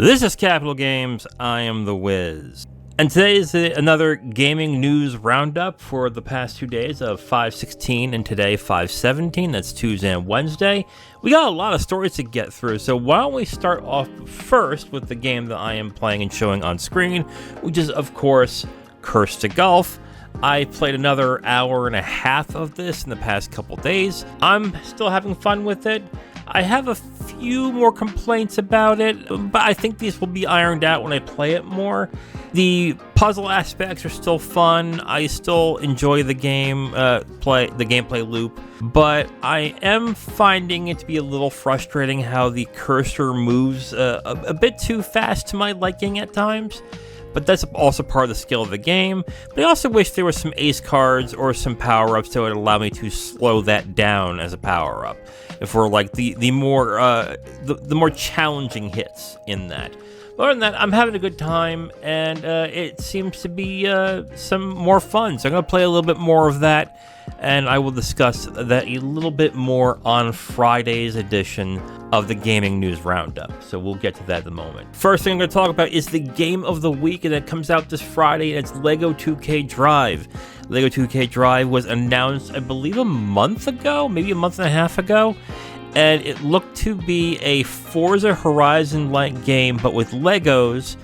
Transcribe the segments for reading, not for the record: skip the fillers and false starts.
This is Capital Games, I am the Wiz. And today is another gaming news roundup for the past 2 days of 5/16 and today 5/17, that's Tuesday and Wednesday. We got a lot of stories to get through, so why don't we start off first with the game that I am playing and showing on screen, which is of course Curse to Golf. I played another hour and a half of this in the past couple days. I'm still having fun with it. I have a few more complaints about it, but I think these will be ironed out when I play it more. The puzzle aspects are still fun. I still enjoy the gameplay loop, but I am finding it to be a little frustrating how the cursor moves a bit too fast to my liking at times. But that's also part of the skill of the game. But I also wish there were some ace cards or some power-ups that would allow me to slow that down as a power-up. If we're like the more challenging hits in that. But other than that, I'm having a good time, and it seems to be some more fun. So I'm going to play a little bit more of that, and I will discuss that a little bit more on Friday's edition of the Gaming News Roundup. So we'll get to that in a moment. First thing I'm going to talk about is the Game of the Week, and it comes out this Friday, and it's LEGO 2K Drive. LEGO 2K Drive was announced, I believe, a month ago, maybe a month and a half ago. And it looked to be a Forza Horizon-like game, but with Legos,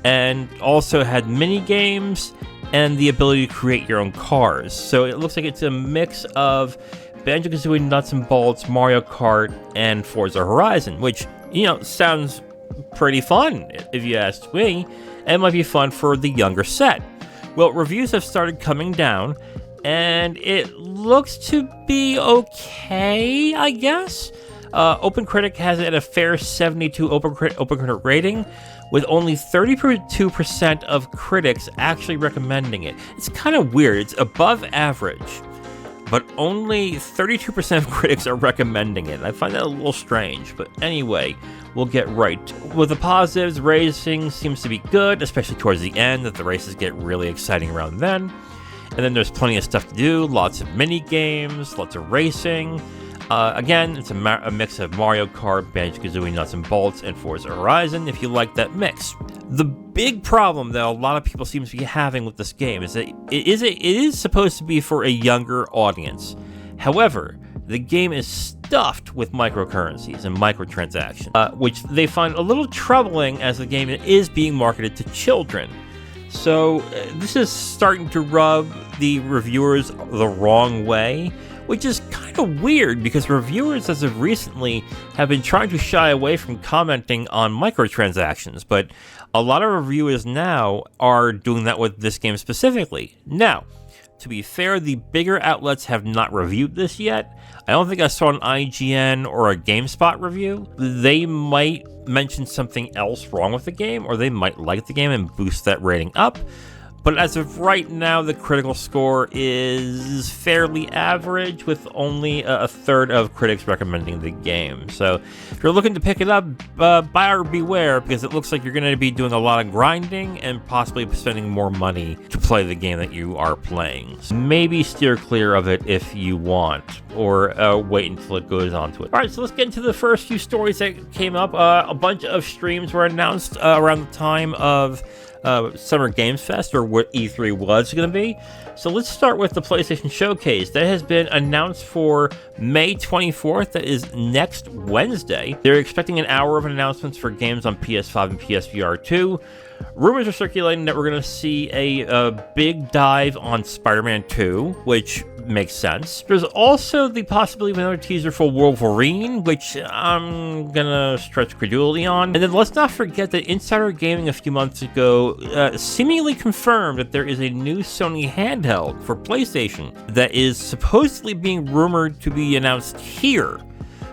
and also had mini-games and the ability to create your own cars. So it looks like it's a mix of Banjo-Kazooie Nuts and Bolts, Mario Kart, and Forza Horizon, which, sounds pretty fun, if you ask me, and it might be fun for the younger set. Well, reviews have started coming down, and it looks to be okay, I guess. OpenCritic has it at a fair 72 OpenCritic rating, with only 32% of critics actually recommending it. It's kind of weird. It's above average, but only 32% of critics are recommending it. I find that a little strange, but anyway, we'll get right. With the positives, racing seems to be good, especially towards the end, that the races get really exciting around then. And then there's plenty of stuff to do, lots of mini games, lots of racing. Again, it's a mix of Mario Kart, Banjo-Kazooie Nuts and Bolts, and Forza Horizon, if you like that mix. The big problem that a lot of people seem to be having with this game is that it is supposed to be for a younger audience. However, the game is stuffed with microcurrencies and microtransactions, which they find a little troubling as the game is being marketed to children. So this is starting to rub the reviewers the wrong way, which is kind of weird because reviewers as of recently have been trying to shy away from commenting on microtransactions, but a lot of reviewers now are doing that with this game specifically. Now, to be fair, the bigger outlets have not reviewed this yet. I don't think I saw an IGN or a GameSpot review. They might mention something else wrong with the game, or they might like the game and boost that rating up. But as of right now, the critical score is fairly average, with only a third of critics recommending the game. So if you're looking to pick it up, buyer beware, because it looks like you're going to be doing a lot of grinding and possibly spending more money to play the game that you are playing. So maybe steer clear of it if you want, or wait until it goes on to it. All right, so let's get into the first few stories that came up. A bunch of streams were announced around the time of Summer Games Fest, or what E3 was going to be. So let's start with the PlayStation Showcase. That has been announced for May 24th. That is next Wednesday. They're expecting an hour of announcements for games on PS5 and PSVR 2. Rumors are circulating that we're going to see a big dive on Spider-Man 2, which makes sense. There's also the possibility of another teaser for Wolverine, which I'm going to stretch credulity on. And then let's not forget that Insider Gaming a few months ago seemingly confirmed that there is a new Sony handheld for PlayStation that is supposedly being rumored to be announced here.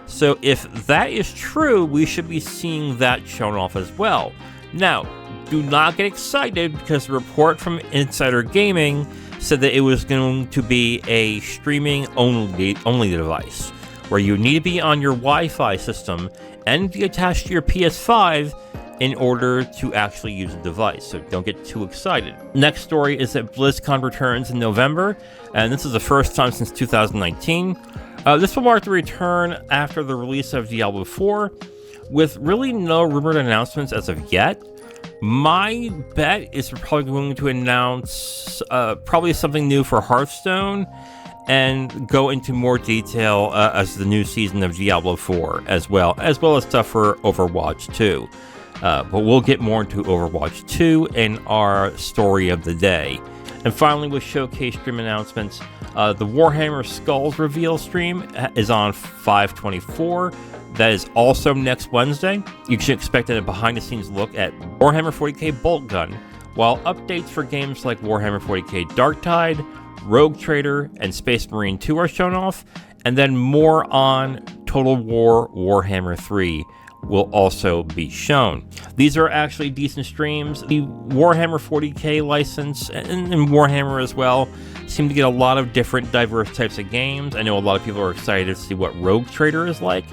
So if that is true, we should be seeing that shown off as well. Now, do not get excited, because the report from Insider Gaming said that it was going to be a streaming only device, where you need to be on your Wi-Fi system and be attached to your PS5 in order to actually use the device, so don't get too excited. Next story is that BlizzCon returns in November, and this is the first time since 2019. This will mark the return after the release of Diablo 4. with really no rumored announcements as of yet. My bet is we're probably going to announce probably something new for Hearthstone and go into more detail as the new season of Diablo 4 as well as stuff for Overwatch 2. But we'll get more into Overwatch 2 in our story of the day. And finally, with showcase stream announcements, the Warhammer Skulls reveal stream is on 5/24. That is also next Wednesday. You should expect a behind-the-scenes look at Warhammer 40k Bolt Gun, while updates for games like Warhammer 40k Darktide, Rogue Trader, and Space Marine 2 are shown off, and then more on Total War Warhammer 3 will also be shown. These are actually decent streams. The Warhammer 40k license and Warhammer as well seem to get a lot of different diverse types of games. I know a lot of people are excited to see what Rogue Trader is like.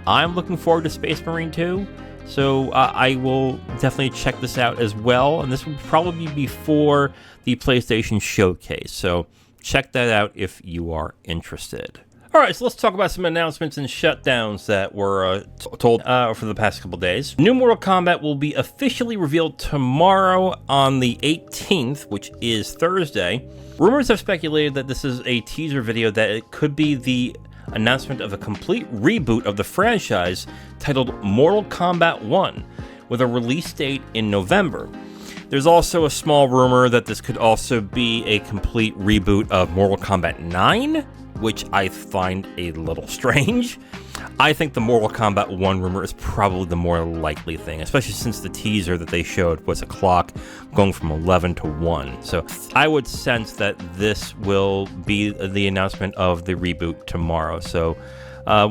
I'm looking forward to Space Marine 2, so I will definitely check this out as well, and this will probably be before the PlayStation Showcase, so check that out if you are interested. All right, so let's talk about some announcements and shutdowns that were told for the past couple days. New Mortal Kombat will be officially revealed tomorrow on the 18th, which is Thursday. Rumors have speculated that this is a teaser video, that it could be the announcement of a complete reboot of the franchise titled Mortal Kombat 1, with a release date in November. There's also a small rumor that this could also be a complete reboot of Mortal Kombat 9, which I find a little strange. I think the Mortal Kombat 1 rumor is probably the more likely thing, especially since the teaser that they showed was a clock going from 11 to 1. So I would sense that this will be the announcement of the reboot tomorrow. So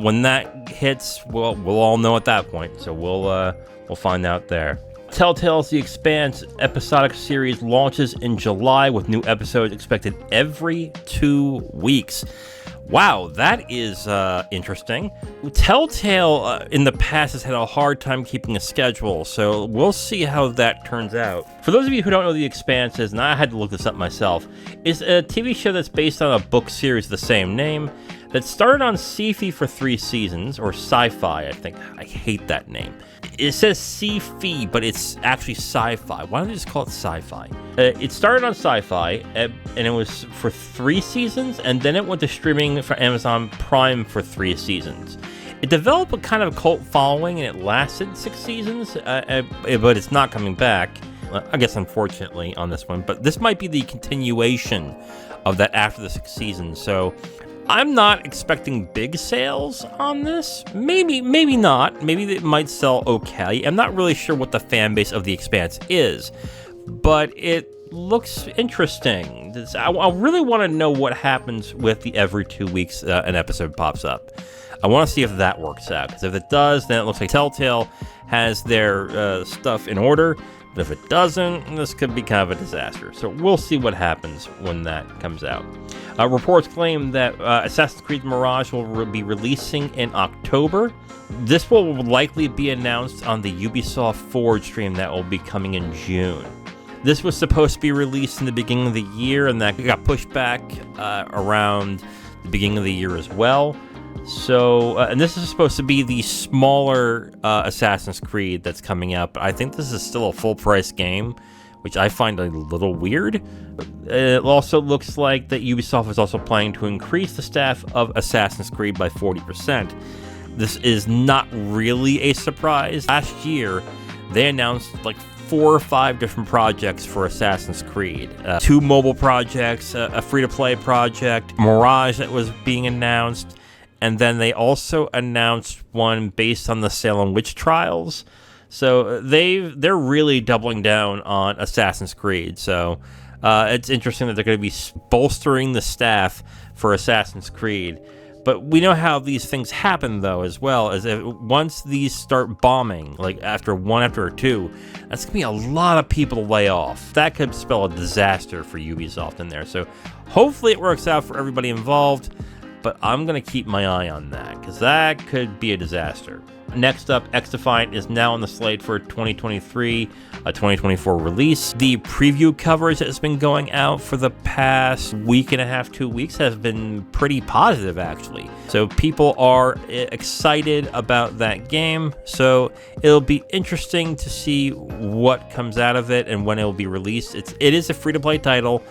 when that hits, we'll all know at that point. So we'll find out there. Telltale's The Expanse episodic series launches in July, with new episodes expected every 2 weeks. Wow, that is interesting. Telltale in the past has had a hard time keeping a schedule, so we'll see how that turns out. For those of you who don't know The Expanse is, and I had to look this up myself, is a TV show that's based on a book series of the same name that started on Sci-Fi for 3 seasons, or Sci-Fi, I think. I hate that name. It says Sci-Fi, but it's actually Sci-Fi. Why don't they just call it Sci-Fi? It started on Sci-Fi, and it was for 3 seasons, and then it went to streaming for Amazon Prime for 3 seasons. It developed a kind of cult following, and it lasted 6 seasons, but it's not coming back, I guess, unfortunately, on this one. But this might be the continuation of that after the 6 seasons, so I'm not expecting big sales on this. Maybe not. Maybe it might sell okay. I'm not really sure what the fan base of The Expanse is, but it looks interesting. I really want to know what happens with the every 2 weeks an episode pops up. I want to see if that works out, because if it does, then it looks like Telltale has their stuff in order. But if it doesn't, this could be kind of a disaster. So we'll see what happens when that comes out. Reports claim that Assassin's Creed Mirage will be releasing in October. This will likely be announced on the Ubisoft Forward stream that will be coming in June. This was supposed to be released in the beginning of the year, and that got pushed back around the beginning of the year as well. So, and this is supposed to be the smaller Assassin's Creed that's coming out, but I think this is still a full-price game, which I find a little weird. It also looks like that Ubisoft is also planning to increase the staff of Assassin's Creed by 40%. This is not really a surprise. Last year, they announced like 4 or 5 different projects for Assassin's Creed. 2 mobile projects, a free-to-play project, Mirage that was being announced, and then they also announced one based on the Salem witch trials. So they're really doubling down on Assassin's Creed. So it's interesting that they're going to be bolstering the staff for Assassin's Creed. But we know how these things happen, though, as well, as once these start bombing, like after 1 or 2, that's going to be a lot of people to lay off. That could spell a disaster for Ubisoft in there. So hopefully it works out for everybody involved. But I'm going to keep my eye on that, because that could be a disaster. Next up, X-Defiant is now on the slate for 2023, 2024 release. The preview coverage that has been going out for the past week and a half, 2 weeks has been pretty positive, actually. So people are excited about that game. So it'll be interesting to see what comes out of it and when it will be released. It is a free-to-play title.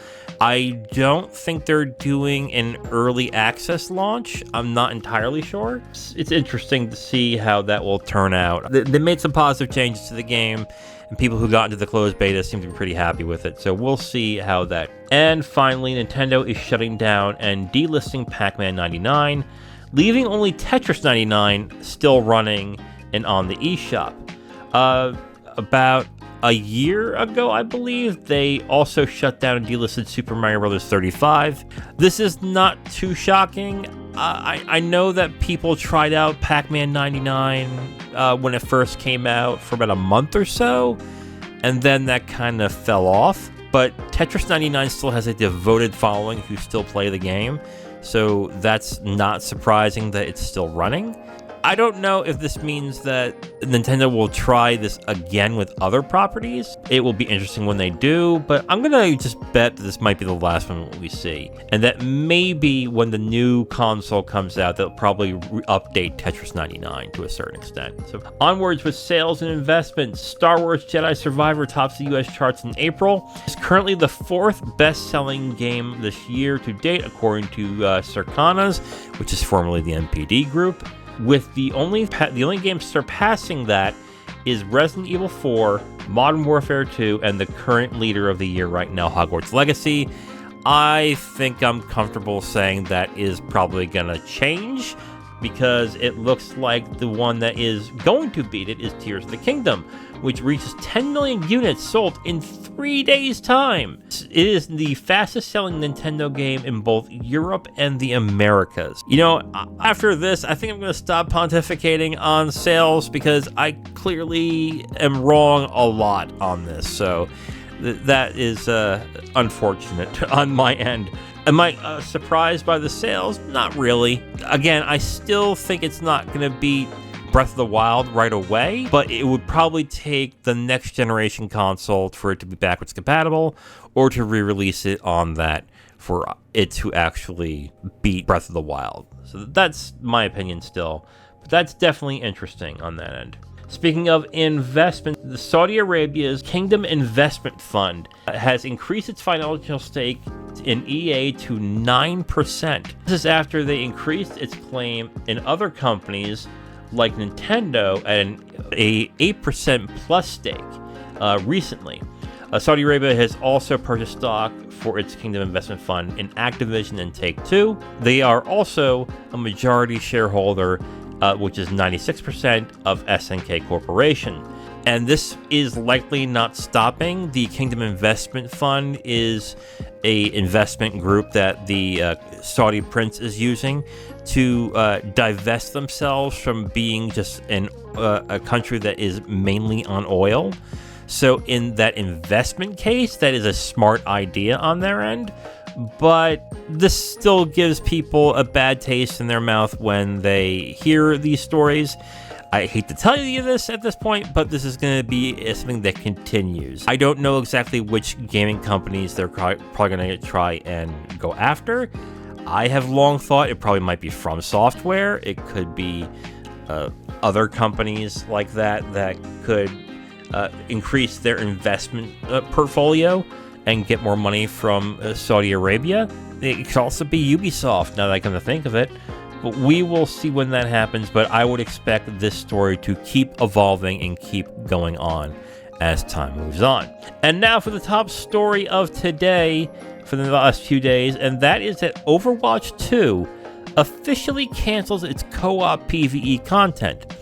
I don't think they're doing an early access launch. I'm not entirely sure. It's interesting to see how that will turn out. They made some positive changes to the game, and people who got into the closed beta seem to be pretty happy with it. So we'll see how that. And finally, Nintendo is shutting down and delisting Pac-Man 99, leaving only Tetris 99 still running and on the eShop. About a year ago, I believe, they also shut down and delisted Super Mario Bros. 35. This is not too shocking. I know that people tried out Pac-Man 99 when it first came out for about a month or so, and then that kind of fell off. But Tetris 99 still has a devoted following who still play the game, so that's not surprising that it's still running. I don't know if this means that Nintendo will try this again with other properties. It will be interesting when they do, but I'm going to just bet that this might be the last one we see. And that maybe when the new console comes out, they'll probably update Tetris 99 to a certain extent. So onwards with sales and investments. Star Wars Jedi Survivor tops the US charts in April. It's currently the 4th best-selling game this year to date, according to Circana's, which is formerly the NPD Group. With the only game surpassing that is Resident Evil 4, Modern Warfare 2, and the current leader of the year right now, Hogwarts Legacy. I think I'm comfortable saying that is probably going to change, because it looks like the one that is going to beat it is Tears of the Kingdom, which reaches 10 million units sold in 3 days' time. It is the fastest selling Nintendo game in both Europe and the Americas. You know, after this, I think I'm going to stop pontificating on sales, because I clearly am wrong a lot on this. So that is unfortunate on my end. Am I surprised by the sales? Not really. Again, I still think it's not going to beat Breath of the Wild right away, but it would probably take the next generation console for it to be backwards compatible, or to re-release it on that for it to actually beat Breath of the Wild. So that's my opinion still, but that's definitely interesting on that end. Speaking of investment, the Saudi Arabia's Kingdom Investment Fund has increased its financial stake in EA to 9%. This is after they increased its claim in other companies like Nintendo at an 8% plus stake recently. Saudi Arabia has also purchased stock for its Kingdom Investment Fund in Activision and Take-Two. They are also a majority shareholder, which is 96% of SNK Corporation. And this is likely not stopping. The Kingdom Investment Fund is a investment group that the Saudi prince is using to divest themselves from being just a country that is mainly on oil. So in that investment case, that is a smart idea on their end. But this still gives people a bad taste in their mouth when they hear these stories. I hate to tell you this at this point, but this is going to be something that continues. I don't know exactly which gaming companies they're probably going to try and go after. I have long thought it probably might be From Software. It could be other companies like that could increase their investment portfolio and get more money from Saudi Arabia. It could also be Ubisoft, now that I come to think of it. But we will see when that happens, but I would expect this story to keep evolving and keep going on as time moves on. And now for the top story of today for the last few days, and that is that Overwatch 2 officially cancels its co-op PvE content.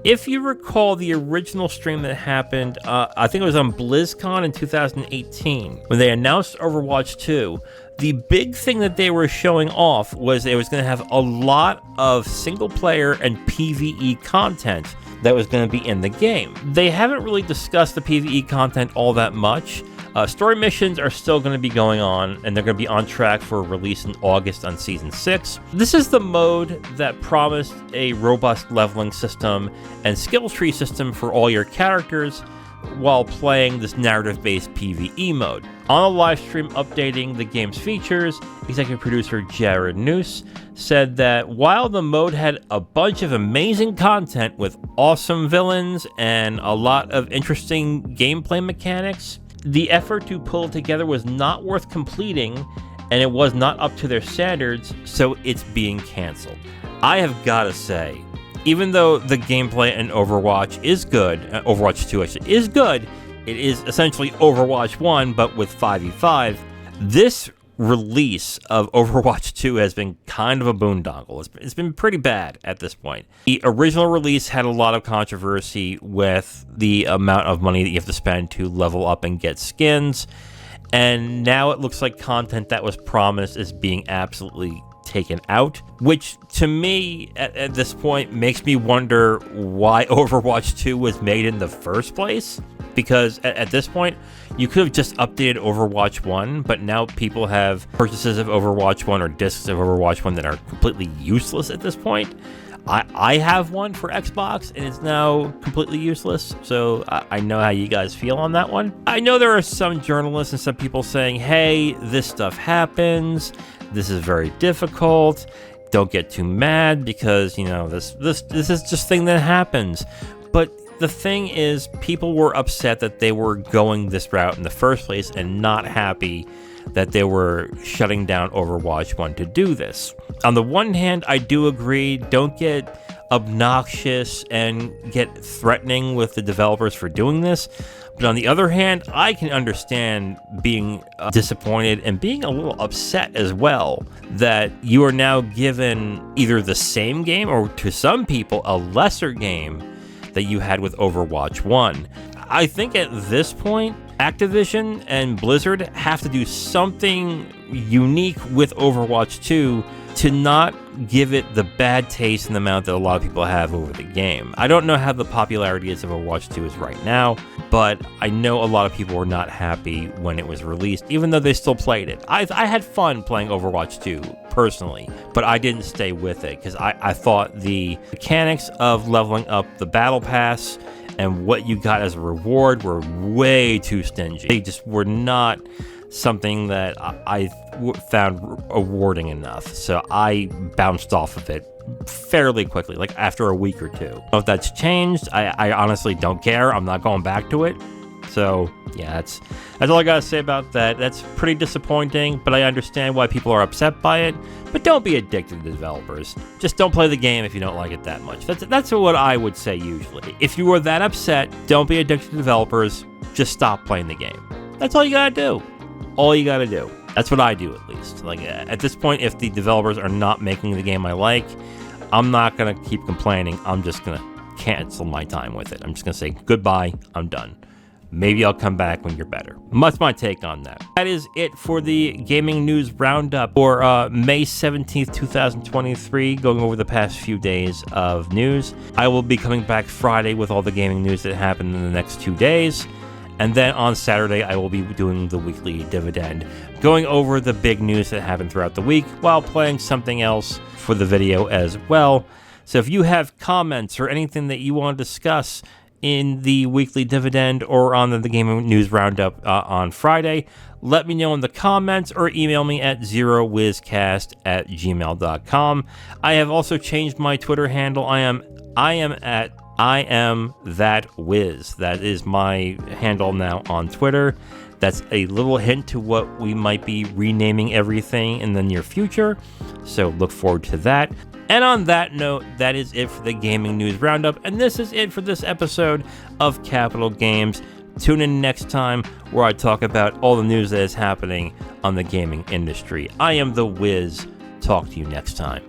If you recall the original stream that happened, I think it was on BlizzCon in 2018, when they announced Overwatch 2, the big thing that they were showing off was it was going to have a lot of single-player and PvE content that was going to be in the game. They haven't really discussed the PvE content all that much, Story missions are still going to be going on, and they're going to be on track for release in August on Season 6. This is the mode that promised a robust leveling system and skill tree system for all your characters while playing this narrative-based PvE mode. On a live stream updating the game's features, executive producer Jared Noose said that while the mode had a bunch of amazing content with awesome villains and a lot of interesting gameplay mechanics, the effort to pull it together was not worth completing, and it was not up to their standards, so it's being canceled. I have got to say, even though the gameplay in Overwatch is good, Overwatch 2 actually is good, it is essentially Overwatch 1, but with 5v5, this release of Overwatch 2 has been kind of a boondoggle. It's been pretty bad at this point. The original release had a lot of controversy with the amount of money that you have to spend to level up and get skins, and now it looks like content that was promised is being absolutely taken out, which to me at this point makes me wonder why Overwatch 2 was made in the first place, because at this point you could have just updated Overwatch 1, but now people have purchases of Overwatch 1 or discs of Overwatch 1 that are completely useless at this point. I have one for Xbox and it's now completely useless, so I know how you guys feel on that one. I know there are some journalists and some people saying, hey, this stuff happens, this is very difficult, don't get too mad because, you know, this is just thing that happens. But the thing is, people were upset that they were going this route in the first place and not happy that they were shutting down Overwatch 1 to do this. On the one hand, I do agree, don't get obnoxious and get threatening with the developers for doing this. But on the other hand, I can understand being disappointed and being a little upset as well that you are now given either the same game or, to some people, a lesser game that you had with Overwatch 1. I think at this point, Activision and Blizzard have to do something unique with Overwatch 2 to not give it the bad taste in the amount that a lot of people have over the game. I don't know how the popularity is of Overwatch 2 is right now, but I know a lot of people were not happy when it was released, even though they still played it. I had fun playing Overwatch 2, personally, but I didn't stay with it, because I thought the mechanics of leveling up the Battle Pass and what you got as a reward were way too stingy. They just were not something that I found rewarding enough, so I bounced off of it fairly quickly, like after a week or two. I don't know if that's changed. I honestly don't care. I'm not going back to it. So yeah, that's all I gotta say about that. That's pretty disappointing, but I understand why people are upset by it. But don't be addicted to developers. Just don't play the game if you don't like it that much. That's what I would say usually. If you were that upset, don't be addicted to developers. Just stop playing the game. That's all you gotta do. All you gotta do. That's what I do, at least. Like, at this point, if the developers are not making the game I like, I'm not gonna keep complaining. I'm just gonna cancel my time with it. I'm just gonna say goodbye. I'm done. Maybe I'll come back when you're better. That's my take on that. That is it for the gaming news roundup for May 17th, 2023, going over the past few days of news. I will be coming back Friday with all the gaming news that happened in the next 2 days. And then on Saturday, I will be doing the weekly dividend, going over the big news that happened throughout the week while playing something else for the video as well. So if you have comments or anything that you want to discuss in the weekly dividend or on the gaming news roundup on Friday, let me know in the comments or email me at zerowizcast@gmail.com. I have also changed my Twitter handle. I am that Wiz. That is my handle now on Twitter. That's a little hint to what we might be renaming everything in the near future. So look forward to that. And on that note, that is it for the Gaming News Roundup, and this is it for this episode of Capital Games. Tune in next time where I talk about all the news that is happening on the gaming industry. I am the Wiz. Talk to you next time.